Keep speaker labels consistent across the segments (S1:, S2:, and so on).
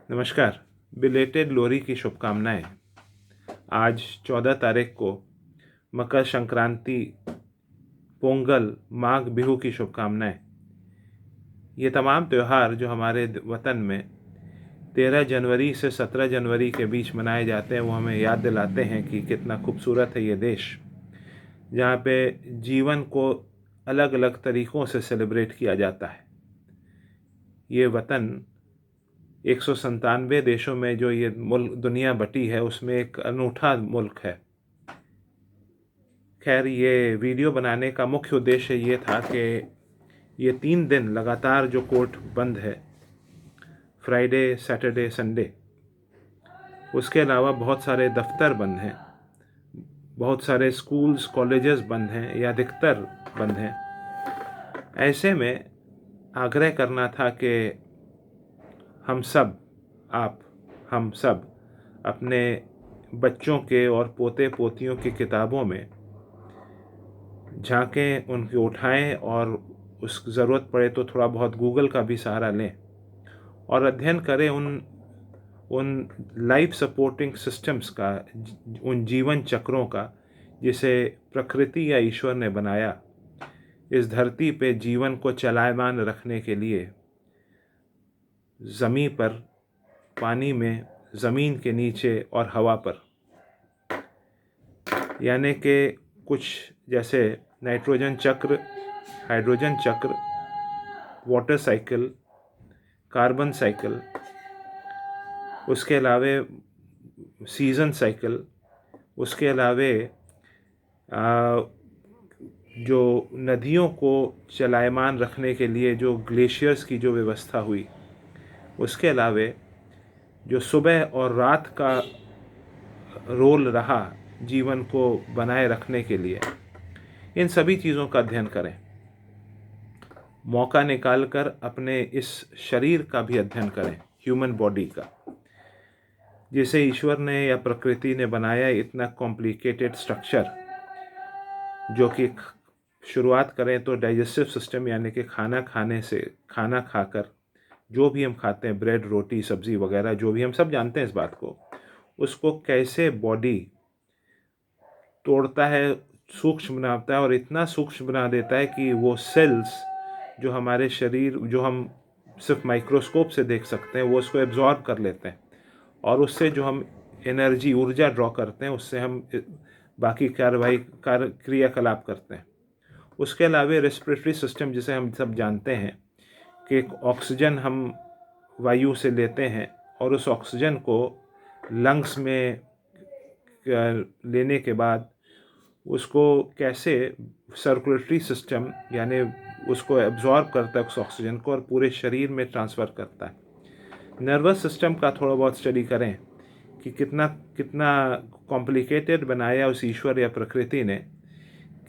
S1: नमस्कार। बिलेटेड लोहरी की शुभकामनाएं। आज 14 तारीख को मकर संक्रांति, पोंगल, माघ बिहू की शुभकामनाएं। ये तमाम त्यौहार जो हमारे वतन में 13 जनवरी से 17 जनवरी के बीच मनाए जाते हैं, वो हमें याद दिलाते हैं कि कितना खूबसूरत है ये देश, जहाँ पे जीवन को अलग अलग तरीक़ों से सेलिब्रेट किया जाता है। ये वतन 197 देशों में जो ये मुल्क दुनिया बटी है, उसमें एक अनूठा मुल्क है। खैर, ये वीडियो बनाने का मुख्य उद्देश्य ये था कि ये 3 दिन लगातार जो कोर्ट बंद है, फ्राइडे, सैटरडे, संडे, उसके अलावा बहुत सारे दफ्तर बंद हैं, बहुत सारे स्कूल्स, कॉलेजेस बंद हैं या अधिकतर बंद हैं। ऐसे में आग्रह करना था कि हम सब अपने बच्चों के और पोते पोतियों की किताबों में झांकें, उनकी उठाएं और उस ज़रूरत पड़े तो थोड़ा बहुत गूगल का भी सहारा लें और अध्ययन करें उन लाइफ सपोर्टिंग सिस्टम्स का, उन जीवन चक्रों का जिसे प्रकृति या ईश्वर ने बनाया इस धरती पे जीवन को चलायमान रखने के लिए। ज़मीन पर, पानी में, ज़मीन के नीचे और हवा पर, यानी कि कुछ जैसे नाइट्रोजन चक्र, हाइड्रोजन चक्र, वाटर साइकिल, कार्बन साइकिल, उसके अलावे सीज़न साइकिल, उसके अलावे जो नदियों को चलायमान रखने के लिए जो ग्लेशियर्स की जो व्यवस्था हुई, उसके अलावे जो सुबह और रात का रोल रहा जीवन को बनाए रखने के लिए, इन सभी चीज़ों का अध्ययन करें। मौका निकालकर अपने इस शरीर का भी अध्ययन करें, ह्यूमन बॉडी का, जिसे ईश्वर ने या प्रकृति ने बनाया इतना कॉम्प्लिकेटेड स्ट्रक्चर, जो कि शुरुआत करें तो डाइजेस्टिव सिस्टम, यानी कि खाना खाकर जो भी हम खाते हैं, ब्रेड, रोटी, सब्ज़ी वगैरह, जो भी हम सब जानते हैं इस बात को, उसको कैसे बॉडी तोड़ता है, सूक्ष्म बनाता है और इतना सूक्ष्म बना देता है कि वो सेल्स जो हमारे शरीर, जो हम सिर्फ माइक्रोस्कोप से देख सकते हैं, वो उसको एब्जॉर्ब कर लेते हैं और उससे जो हम एनर्जी, ऊर्जा ड्रॉ करते हैं, उससे हम बाकी क्रियाकलाप करते हैं। उसके अलावा रेस्पिरेटरी सिस्टम, जिसे हम सब जानते हैं कि ऑक्सीजन हम वायु से लेते हैं और उस ऑक्सीजन को लंग्स में लेने के बाद उसको कैसे सर्कुलेटरी सिस्टम, यानी उसको एब्जॉर्ब करता है उस ऑक्सीजन को और पूरे शरीर में ट्रांसफ़र करता है। नर्वस सिस्टम का थोड़ा बहुत स्टडी करें कि कितना कॉम्प्लिकेटेड बनाया उस ईश्वर या प्रकृति ने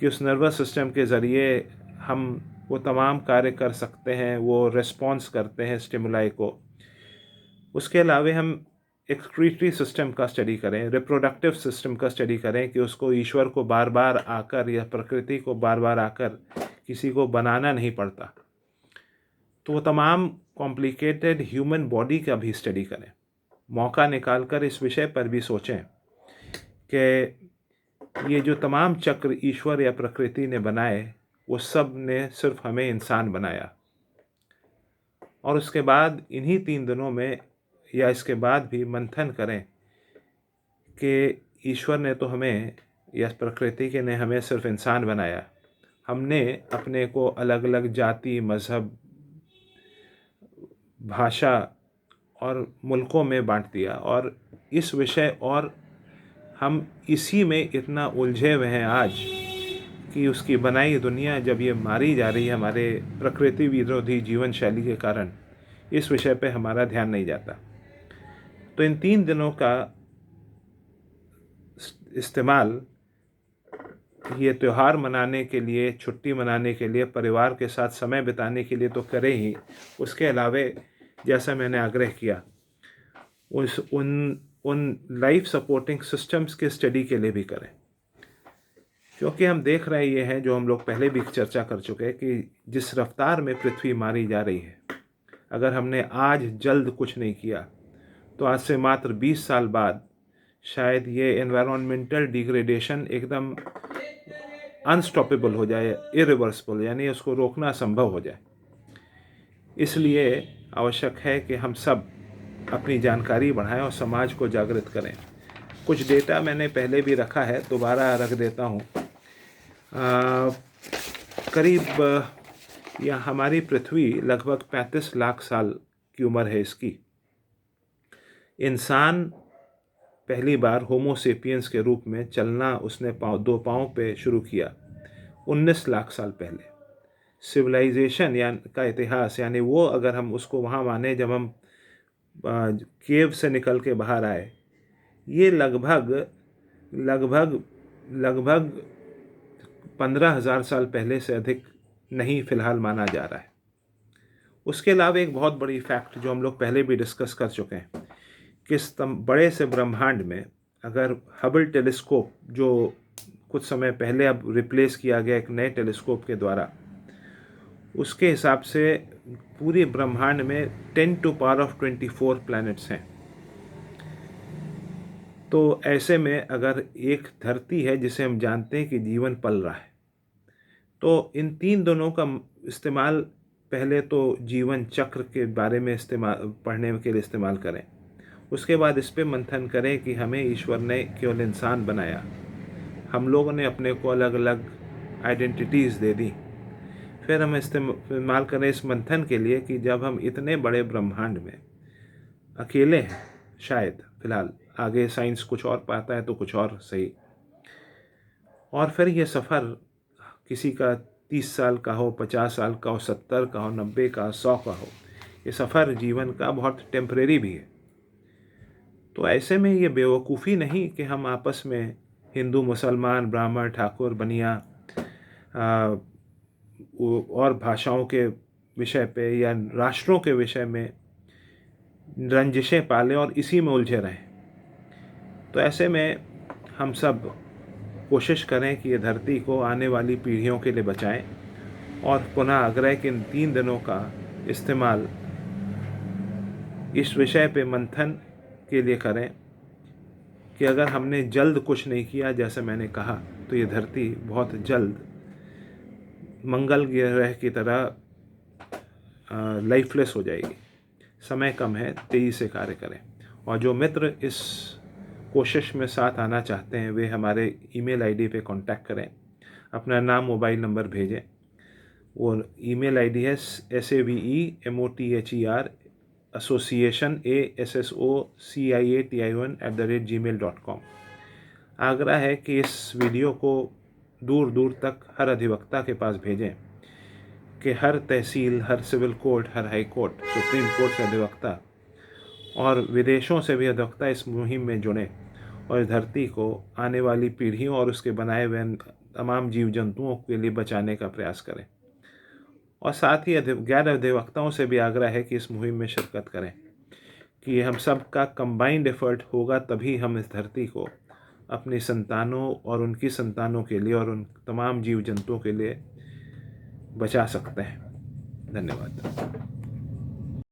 S1: कि उस नर्वस सिस्टम के ज़रिए हम वो तमाम कार्य कर सकते हैं, वो रिस्पॉन्स करते हैं स्टिमुलाई को। उसके अलावा हम एक्सक्रीटरी सिस्टम का स्टडी करें, रिप्रोडक्टिव सिस्टम का स्टडी करें कि उसको ईश्वर को बार बार आकर या प्रकृति को बार बार आकर किसी को बनाना नहीं पड़ता। तो वो तमाम कॉम्प्लिकेटेड ह्यूमन बॉडी का भी स्टडी करें। मौका निकालकर इस विषय पर भी सोचें कि ये जो तमाम चक्र ईश्वर या प्रकृति ने बनाए, वो सब ने सिर्फ हमें इंसान बनाया। और उसके बाद इन्हीं 3 दिनों में या इसके बाद भी मंथन करें कि ईश्वर ने तो हमें या प्रकृति के ने हमें सिर्फ इंसान बनाया, हमने अपने को अलग अलग जाति, मज़हब, भाषा और मुल्कों में बांट दिया और इस विषय और हम इसी में इतना उलझे हुए हैं आज कि उसकी बनाई दुनिया जब ये मारी जा रही है हमारे प्रकृति विरोधी जीवन शैली के कारण, इस विषय पे हमारा ध्यान नहीं जाता। तो इन 3 दिनों का इस्तेमाल ये त्यौहार मनाने के लिए, छुट्टी मनाने के लिए, परिवार के साथ समय बिताने के लिए तो करें ही, उसके अलावे जैसा मैंने आग्रह किया उन लाइफ सपोर्टिंग सिस्टम्स के स्टडी के लिए भी करें। क्योंकि हम देख रहे ये हैं, जो हम लोग पहले भी चर्चा कर चुके हैं, कि जिस रफ्तार में पृथ्वी मारी जा रही है, अगर हमने आज जल्द कुछ नहीं किया तो आज से मात्र 20 साल बाद शायद ये एनवायरमेंटल डिग्रेडेशन एकदम अनस्टॉपेबल हो जाए, इरिवर्सिबल, यानी उसको रोकना संभव हो जाए। इसलिए आवश्यक है कि हम सब अपनी जानकारी बढ़ाएं और समाज को जागृत करें। कुछ डेटा मैंने पहले भी रखा है, दोबारा रख देता हूँ। करीब या हमारी पृथ्वी लगभग 35 लाख साल की उम्र है इसकी। इंसान पहली बार होमोसेपियंस के रूप में चलना उसने दो पाँव पे शुरू किया 19 लाख साल पहले। सिविलाइजेशन का इतिहास, यानी वो अगर हम उसको वहाँ माने जब हम केव से निकल के बाहर आए, ये लगभग लगभग लगभग 15,000 साल पहले से अधिक नहीं फिलहाल माना जा रहा है। उसके अलावा एक बहुत बड़ी फैक्ट जो हम लोग पहले भी डिस्कस कर चुके हैं कि इस बड़े से ब्रह्मांड में अगर हबल टेलीस्कोप, जो कुछ समय पहले अब रिप्लेस किया गया एक नए टेलीस्कोप के द्वारा, उसके हिसाब से पूरे ब्रह्मांड में 10⁻24 प्लैनेट्स हैं। तो ऐसे में अगर एक धरती है जिसे हम जानते हैं कि जीवन पल रहा है, तो इन तीन दोनों का इस्तेमाल पहले तो जीवन चक्र के बारे में पढ़ने के लिए इस्तेमाल करें। उसके बाद इस पे मंथन करें कि हमें ईश्वर ने केवल इंसान बनाया, हम लोगों ने अपने को अलग अलग आइडेंटिटीज़ दे दी। फिर हम इस्तेमाल करें इस मंथन के लिए कि जब हम इतने बड़े ब्रह्मांड में अकेले हैं, शायद फ़िलहाल, आगे साइंस कुछ और पाता है तो कुछ और सही, और फिर ये सफ़र किसी का 30 साल का हो, 50 साल का हो, 70 का हो, 90 का, 100 का हो, ये सफ़र जीवन का बहुत टेम्परेरी भी है। तो ऐसे में ये बेवकूफ़ी नहीं कि हम आपस में हिंदू, मुसलमान, ब्राह्मण, ठाकुर, बनिया और भाषाओं के विषय पे या राष्ट्रों के विषय में रंजिशें पालें और इसी में उलझे रहें। तो ऐसे में हम सब कोशिश करें कि ये धरती को आने वाली पीढ़ियों के लिए बचाएं, और पुनः आग्रह कि इन 3 दिनों का इस्तेमाल इस विषय पे मंथन के लिए करें कि अगर हमने जल्द कुछ नहीं किया, जैसे मैंने कहा, तो ये धरती बहुत जल्द मंगल ग्रह की तरह लाइफलेस हो जाएगी। समय कम है, तेज़ी से कार्य करें। और जो मित्र इस कोशिश में साथ आना चाहते हैं वे हमारे ईमेल आईडी पे कांटेक्ट करें, अपना नाम, मोबाइल नंबर भेजें। वो ईमेल आईडी है SAVEMOTHER association@gmail.com। आग्रह है कि इस वीडियो को दूर दूर तक हर अधिवक्ता के पास भेजें कि हर तहसील, हर सिविल कोर्ट, हर हाई कोर्ट, सुप्रीम कोर्ट से अधिवक्ता और विदेशों से भी अधिवक्ता इस मुहिम में जुड़ें और इस धरती को आने वाली पीढ़ियों और उसके बनाए हुए तमाम जीव जंतुओं के लिए बचाने का प्रयास करें। और साथ ही गैर अधिवक्ताओं से भी आग्रह है कि इस मुहिम में शिरकत करें कि हम सब का कंबाइंड एफर्ट होगा, तभी हम इस धरती को अपनी संतानों और उनकी संतानों के लिए और उन तमाम जीव जंतुओं के लिए बचा सकते हैं। धन्यवाद।